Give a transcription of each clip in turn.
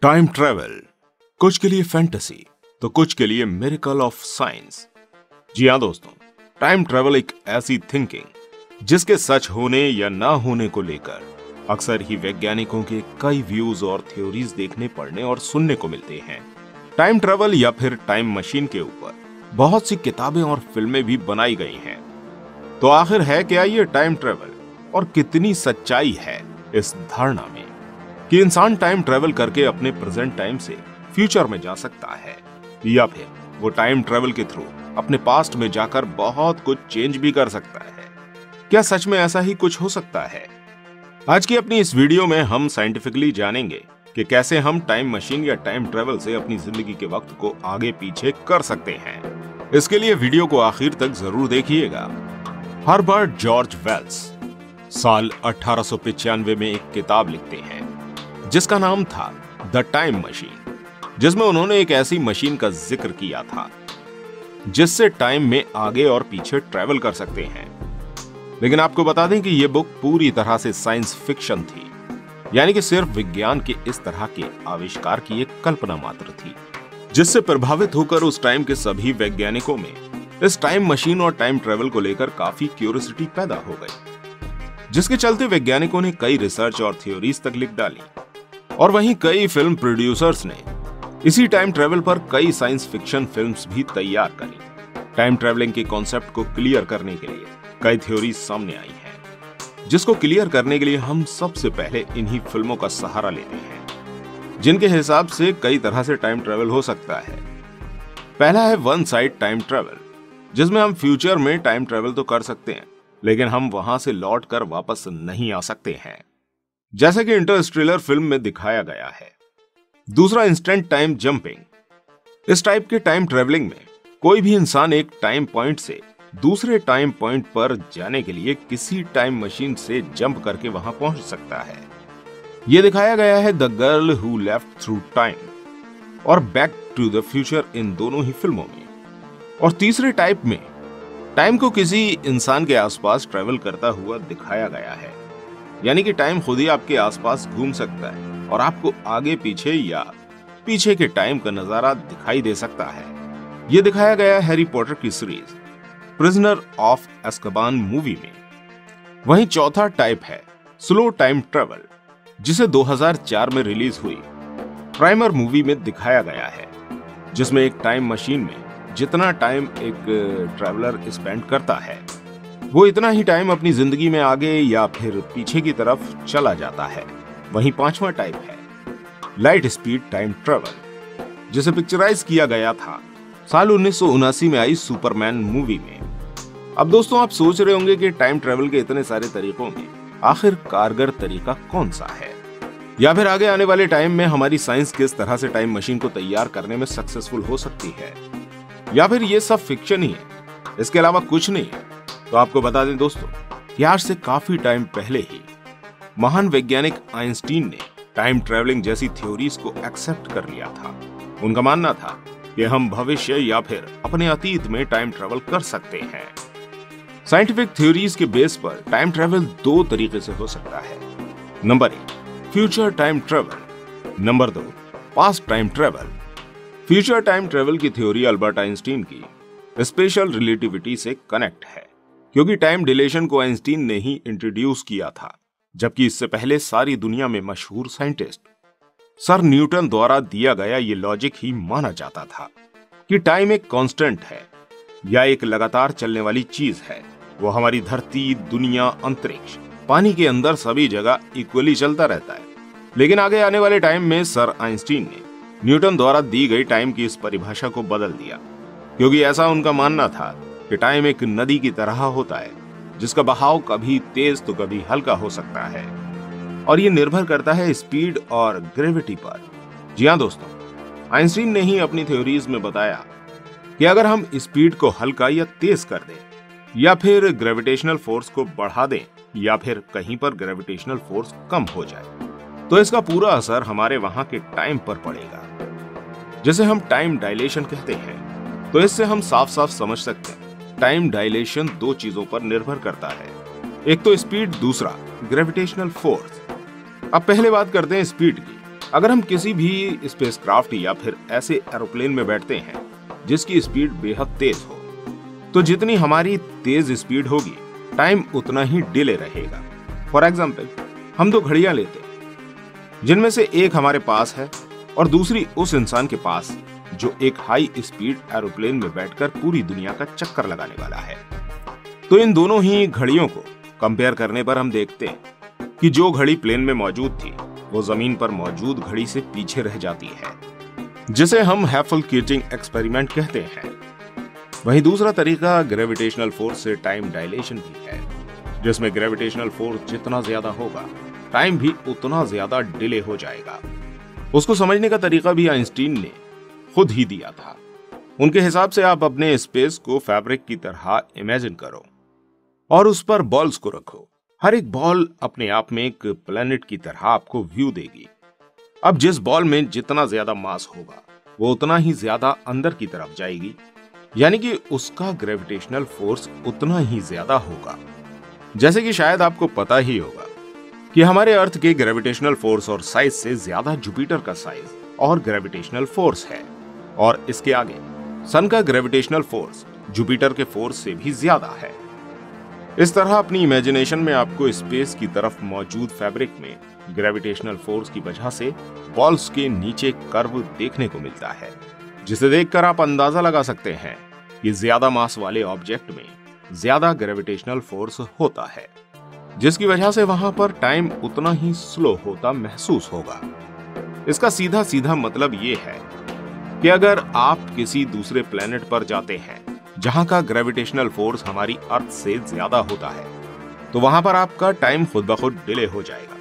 Time travel कुछ के लिए फैंटेसी तो कुछ के लिए मिरेकल ऑफ साइंस। जी हाँ दोस्तों, टाइम ट्रेवल एक ऐसी थिंकिंग जिसके सच होने या ना होने को लेकर अक्सर ही वैज्ञानिकों के कई व्यूज और थ्योरीज देखने पढ़ने और सुनने को मिलते हैं। टाइम ट्रेवल या फिर टाइम मशीन के ऊपर बहुत सी किताबें और फिल्में भी बनाई गई हैं। तो आखिर है क्या ये टाइम ट्रेवल और कितनी सच्चाई है इस धारणा में कि इंसान टाइम ट्रेवल करके अपने प्रेजेंट टाइम से फ्यूचर में जा सकता है, या फिर वो टाइम ट्रेवल के थ्रू अपने पास्ट में जाकर बहुत कुछ चेंज भी कर सकता है। क्या सच में ऐसा ही कुछ हो सकता है? आज की अपनी इस वीडियो में हम साइंटिफिकली जानेंगे कि कैसे हम टाइम मशीन या टाइम ट्रेवल से अपनी जिंदगी के वक्त को आगे पीछे कर सकते हैं। इसके लिए वीडियो को आखिर तक जरूर देखिएगा। हर्बर्ट जॉर्ज वेल्स साल 1895 में एक किताब लिखते हैं जिसका नाम था द टाइम मशीन, जिसमें उन्होंने एक ऐसी मशीन का जिक्र किया था जिससे टाइम में आगे और पीछे ट्रैवल कर सकते हैं। लेकिन आपको बता दें कि यह बुक पूरी तरह से साइंस फिक्शन थी, यानी कि सिर्फ विज्ञान के इस तरह के आविष्कार की एक कल्पना मात्र थी, जिससे प्रभावित होकर उस टाइम के सभी वैज्ञानिकों में इस टाइम मशीन और टाइम ट्रेवल को लेकर काफी क्यूरियोसिटी पैदा हो गई, जिसके चलते वैज्ञानिकों ने कई रिसर्च और थ्योरीज तक लिख डाली। और वहीं कई फिल्म प्रोड्यूसर्स ने इसी टाइम ट्रेवल पर कई साइंस फिक्शन फिल्म्स भी तैयार करी। टाइम ट्रेवलिंग के कॉन्सेप्ट को क्लियर करने के लिए कई थ्योरीज सामने आई हैं, जिसको क्लियर करने के लिए हम सबसे पहले इन्हीं फिल्मों का सहारा लेते हैं, जिनके हिसाब से कई तरह से टाइम ट्रेवल हो सकता है। पहला है वन साइड टाइम ट्रेवल, जिसमें हम फ्यूचर में टाइम ट्रेवल तो कर सकते हैं, लेकिन हम वहां से लौट कर वापस नहीं आ सकते हैं, जैसा कि इंटरस्टेलर फिल्म में दिखाया गया है। दूसरा, इंस्टेंट टाइम जंपिंग। इस टाइप के टाइम ट्रेवलिंग में कोई भी इंसान एक टाइम पॉइंट से दूसरे टाइम पॉइंट पर जाने के लिए किसी टाइम मशीन से जंप करके वहां पहुंच सकता है। यह दिखाया गया है the girl who left through time और बैक टू द फ्यूचर इन दोनों ही फिल्मों में। और तीसरे टाइप में टाइम को किसी इंसान के आसपास ट्रेवल करता हुआ दिखाया गया है, यानी कि टाइम खुद ही आपके आसपास घूम सकता है और आपको आगे पीछे या पीछे के टाइम का नजारा दिखाई दे सकता है। यह दिखाया गया हैरी पॉटर की series prisoner of Azkaban movie में। वहीं चौथा टाइप है स्लो टाइम ट्रेवल, जिसे 2004 में रिलीज हुई प्राइमर मूवी में दिखाया गया है, जिसमें एक टाइम मशीन में जितना टाइम एक ट्रैवलर स्पेंड करता है वो इतना ही टाइम अपनी जिंदगी में आगे या फिर पीछे की तरफ चला जाता है। वहीं पांचवा टाइप है लाइट स्पीड टाइम ट्रेवल, जिसे पिक्चराइज किया गया था साल 1979 में आई सुपरमैन मूवी में। अब दोस्तों, आप सोच रहे होंगे कि टाइम ट्रेवल के इतने सारे तरीकों में आखिर कारगर तरीका कौन सा है, या फिर आगे आने वाले टाइम में हमारी साइंस किस तरह से टाइम मशीन को तैयार करने में सक्सेसफुल हो सकती है, या फिर ये सब फिक्शन ही है, इसके अलावा कुछ नहीं है। तो आपको बता दें दोस्तों कि आज से काफी टाइम पहले ही महान वैज्ञानिक आइंस्टीन ने टाइम ट्रैवलिंग जैसी थ्योरीज को एक्सेप्ट कर लिया था। उनका मानना था कि हम भविष्य या फिर अपने अतीत में टाइम ट्रैवल कर सकते हैं। साइंटिफिक थ्योरीज के बेस पर टाइम ट्रैवल दो तरीके से हो सकता है। Number 1, future time travel. Number 2, past time travel. Future time travel की थ्योरी अल्बर्ट आइंस्टीन की स्पेशल रिलेटिविटी से कनेक्ट है, क्योंकि टाइम डिलेशन को आइंस्टीन ने ही इंट्रोड्यूस किया था, जबकि इससे पहले सारी दुनिया में मशहूर साइंटिस्ट सर न्यूटन द्वारा दिया गया ये लॉजिक ही माना जाता था कि टाइम एक कांस्टेंट है या एक लगातार चलने वाली चीज है। वो हमारी धरती, दुनिया, अंतरिक्ष, पानी के अंदर सभी जगह इक्वली चलता रहता है। लेकिन आगे आने वाले टाइम में सर आइंस्टीन ने न्यूटन द्वारा दी गई टाइम की इस परिभाषा को बदल दिया, क्योंकि ऐसा उनका मानना था कि टाइम एक नदी की तरह होता है, जिसका बहाव कभी तेज तो कभी हल्का हो सकता है, और ये निर्भर करता है स्पीड और ग्रेविटी पर। जी हाँ दोस्तों, आइंस्टीन ने ही अपनी थ्योरीज में बताया कि अगर हम स्पीड को हल्का या तेज कर दें, या फिर ग्रेविटेशनल फोर्स को बढ़ा दें, या फिर कहीं पर ग्रेविटेशनल फोर्स कम हो जाए, तो इसका पूरा असर हमारे वहां के टाइम पर पड़ेगा, जिसे हम टाइम डायलेशन कहते हैं। तो इससे हम साफ साफ समझ सकते हैं टाइम डायलेशन दो चीजों पर निर्भर करता है, एक तो स्पीड, दूसरा ग्रेविटेशनल फोर्स। अब पहले बात करते हैं स्पीड की। अगर हम किसी भी स्पेसक्राफ्ट या फिर ऐसे एरोप्लेन में बैठते हैं जिसकी स्पीड बेहद तेज हो, तो जितनी हमारी तेज स्पीड होगी टाइम उतना ही डिले रहेगा। फॉर एग्जाम्पल, हम दो घड़ियां लेते हैं जिनमें से एक हमारे पास है और दूसरी उस इंसान के पास जो एक हाई स्पीड एरोप्लेन में बैठकर पूरी दुनिया का चक्कर लगाने वाला है। तो इन दोनों ही घड़ियों को कंपेयर करने पर हम देखते हैं कि जो घड़ी प्लेन में मौजूद थी वो जमीन पर मौजूद घड़ी से पीछे रह जाती है, जिसे हम हैफल-कीटिंग एक्सपेरिमेंट कहते हैं। वहीं दूसरा तरीका ग्रेविटेशनल फोर्स से टाइम डायलेशन भी है, जिसमें ग्रेविटेशनल फोर्स जितना ज्यादा होगा टाइम भी उतना ज्यादा डिले हो जाएगा। उसको समझने का तरीका भी आइंस्टीन ने खुद ही दिया था। उनके हिसाब से आप अपने स्पेस को फैब्रिक की तरह इमेजिन करो और उस पर बॉल्स को रखो। हर एक बॉल अपने आप में एक प्लेनेट की तरह आपको व्यू देगी। अब जिस बॉल में जितना ज्यादा मास होगा वो उतना ही ज्यादा अंदर की तरफ जाएगी, यानी कि उसका ग्रेविटेशनल फोर्स उतना ही ज्यादा होगा। जैसे कि शायद आपको पता ही होगा कि हमारे अर्थ के ग्रेविटेशनल फोर्स और साइज से ज्यादा जुपिटर का साइज और ग्रेविटेशनल फोर्स है, और इसके आगे सन का ग्रेविटेशनल फोर्स जुपिटर के फोर्स से भी ज्यादा है। इस तरह अपनी इमेजिनेशन में आपको स्पेस की तरफ मौजूद फैब्रिक में ग्रेविटेशनल फोर्स की वजह से बॉल्स के नीचे कर्व देखने को मिलता है, जिसे देखकर आप अंदाजा लगा सकते हैं कि ज्यादा मास वाले ऑब्जेक्ट में ज्यादा ग्रेविटेशनल फोर्स होता है, जिसकी वजह से वहां पर टाइम उतना ही स्लो होता महसूस होगा। इसका सीधा सीधा मतलब ये है कि अगर आप किसी दूसरे प्लेनेट पर जाते हैं जहां का ग्रेविटेशनल फोर्स हमारी अर्थ से ज्यादा होता है, तो वहां पर आपका टाइम खुद ब खुद डिले हो जाएगा।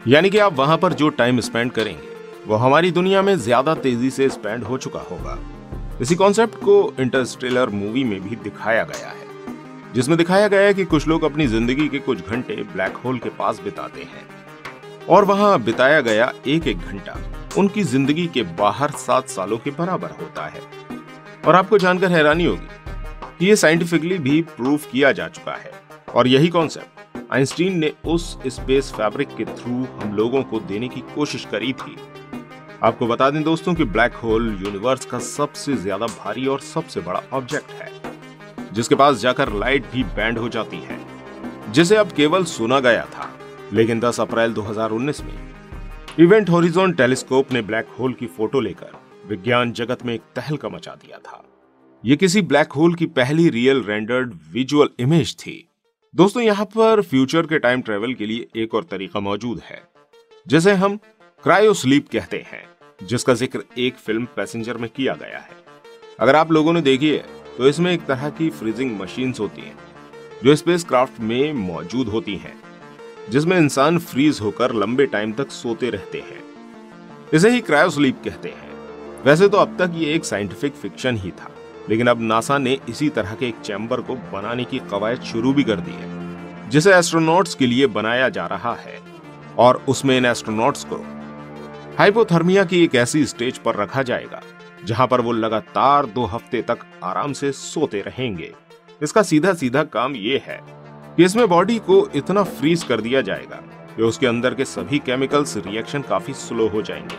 यानी कि आप वहां पर जो टाइम स्पेंड करेंगे वो हमारी दुनिया में ज्यादा तेजी से स्पेंड हो चुका होगा। इसी कॉन्सेप्ट को इंटरस्टेलर मूवी में भी दिखाया गया है, जिसमें दिखाया गया है कि कुछ लोग अपनी जिंदगी के कुछ घंटे ब्लैक होल के पास बिताते हैं और वहां बिताया गया एक एक घंटा उनकी जिंदगी के बाहर 7 सालों के बराबर होता है। और आपको जानकर हैरानी होगी कि ये साइंटिफिकली भी प्रूफ किया जा चुका है, और यही कॉन्सेप्ट आइंस्टीन ने उस स्पेस फैब्रिक के थ्रू हम लोगों को देने की कोशिश करी थी। आपको बता दें दोस्तों कि ब्लैक होल यूनिवर्स का सबसे ज्यादा भारी और सबसे बड़ा ऑब्जेक्ट है, जिसके पास जाकर लाइट भी बैंड हो जाती है, जिसे अब केवल सुना गया था। लेकिन 10 अप्रैल 2019 में इवेंट होरिजॉन टेलीस्कोप ने ब्लैक होल की फोटो लेकर विज्ञान जगत में एक तहलका मचा दिया था। ये किसी ब्लैक होल की पहली रियल रेंडर्ड विजुअल इमेज थी। दोस्तों, यहाँ पर फ्यूचर के टाइम ट्रेवल के लिए एक और तरीका मौजूद है, जिसे हम क्रायोस्लीप कहते हैं, जिसका जिक्र एक फिल्म पैसेंजर में किया गया है। अगर आप लोगों ने देखी है तो इसमें एक तरह की फ्रीजिंग मशीन्स होती हैं जो स्पेसक्राफ्ट में मौजूद होती हैं, जिसमें इंसान फ्रीज होकर लंबे टाइम तक सोते रहते हैं। इसे ही क्रायोस्लीप कहते हैं। वैसे तो अब तक ये एक साइंटिफिक फिक्शन ही था, लेकिन अब नासा ने इसी तरह के एक चैम्बर को बनाने की कवायद शुरू भी कर दी है, जिसे एस्ट्रोनॉट्स के लिए बनाया जा रहा है। और उसमें इन एस्ट्रोनॉट्स को हाइपोथर्मिया की एक ऐसी स्टेज पर रखा जाएगा जहां पर वो लगातार 2 हफ्ते तक आराम से सोते रहेंगे। इसका सीधा सीधा काम ये है कि इसमें बॉडी को इतना फ्रीज कर दिया जाएगा कि उसके अंदर के सभी केमिकल्स रिएक्शन काफी स्लो हो जाएंगे,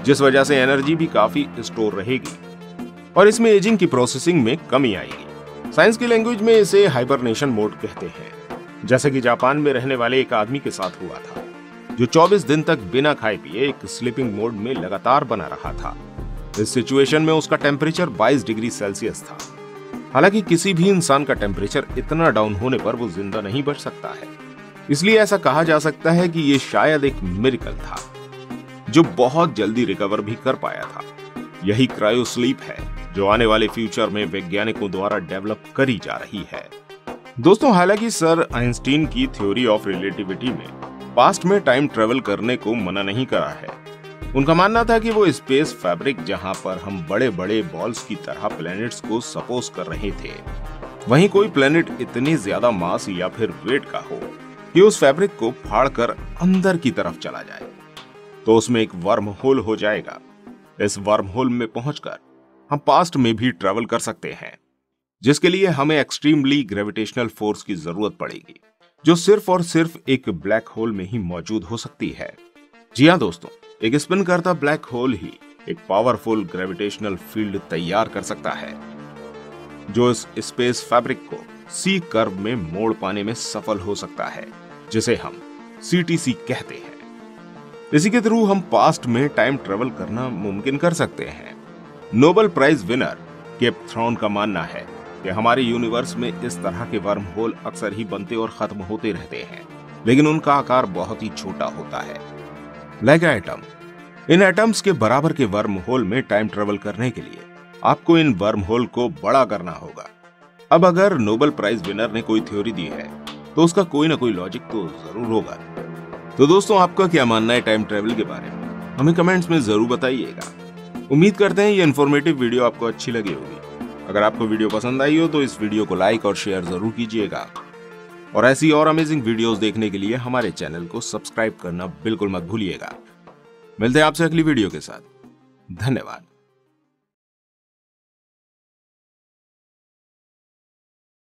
जिस वजह से एनर्जी भी काफी स्टोर रहेगी और इसमें एजिंग की प्रोसेसिंग में कमी आएगी। साइंस की लैंग्वेज में इसे हाइबरनेशन मोड कहते हैं, जैसे कि जापान में रहने वाले एक आदमी के साथ हुआ था, जो 24 दिन तक बिना खाए पिए एक स्लीपिंग मोड में लगातार बना रहा था। इस सिचुएशन में उसका टेम्परेचर 22 डिग्री सेल्सियस था। हालांकि किसी भी इंसान का टेम्परेचर इतना डाउन होने पर वो जिंदा नहीं बच सकता है, इसलिए ऐसा कहा जा सकता है कि ये शायद एक मिरेकल था जो बहुत जल्दी रिकवर भी कर पाया था। यही क्रायोस्लीप है जो आने वाले फ्यूचर में वैज्ञानिकों द्वारा डेवलप करी जा रही है। दोस्तों, हालांकि सर आइंस्टीन की थ्योरी ऑफ रिलेटिविटी में पास्ट में टाइम ट्रेवल करने को मना नहीं करा है। उनका मानना था कि वो स्पेस फैब्रिक जहां पर हम बड़े बड़े बॉल्स की तरह प्लैनेट्स को सपोज कर रहे थे, वहीं कोई प्लैनेट इतनी ज्यादा मास या फिर वेट का हो कि उस फैब्रिक को फाड़कर अंदर की तरफ चला जाए, तो उसमें एक वर्म होल हो जाएगा। इस वर्म होल में पहुंचकर हम पास्ट में भी ट्रेवल कर सकते हैं, जिसके लिए हमें एक्सट्रीमली ग्रेविटेशनल फोर्स की जरूरत पड़ेगी, जो सिर्फ और सिर्फ एक ब्लैक होल में ही मौजूद हो सकती है। जी हाँ दोस्तों, एक स्पिन करता ब्लैक होल ही एक पावरफुल ग्रेविटेशनल फील्ड तैयार कर सकता है जो इस स्पेस फैब्रिक को सी कर्व में मोड़ पाने में सफल हो सकता है, जिसे हम CTC कहते हैं। इसी के थ्रू हम पास्ट में टाइम ट्रेवल करना मुमकिन कर सकते हैं। Nobel prize winner Kip Thorne का मानना है कि हमारे यूनिवर्स में इस तरह के वर्म होल अक्सर ही बनते और खत्म होते रहते हैं, लेकिन उनका आकार बहुत ही छोटा होता है, लाइक एटम। इन एटम्स के बराबर के वर्म होल में टाइम ट्रेवल करने के लिए आपको इन वर्म होल को बड़ा करना होगा। अब अगर नोबेल प्राइज विनर ने कोई थ्योरी दी है तो उसका कोई ना कोई लॉजिक तो जरूर होगा। तो दोस्तों, आपका क्या मानना है टाइम ट्रेवल के बारे में? हमें कमेंट्स में जरूर बताइएगा। उम्मीद करते हैं ये इन्फॉर्मेटिव वीडियो आपको अच्छी लगी होगी। अगर आपको वीडियो पसंद आई हो तो इस वीडियो को लाइक और शेयर जरूर कीजिएगा, और ऐसी और अमेजिंग वीडियोस देखने के लिए हमारे चैनल को सब्सक्राइब करना बिल्कुल मत भूलिएगा। मिलते हैं आपसे अगली वीडियो के साथ। धन्यवाद।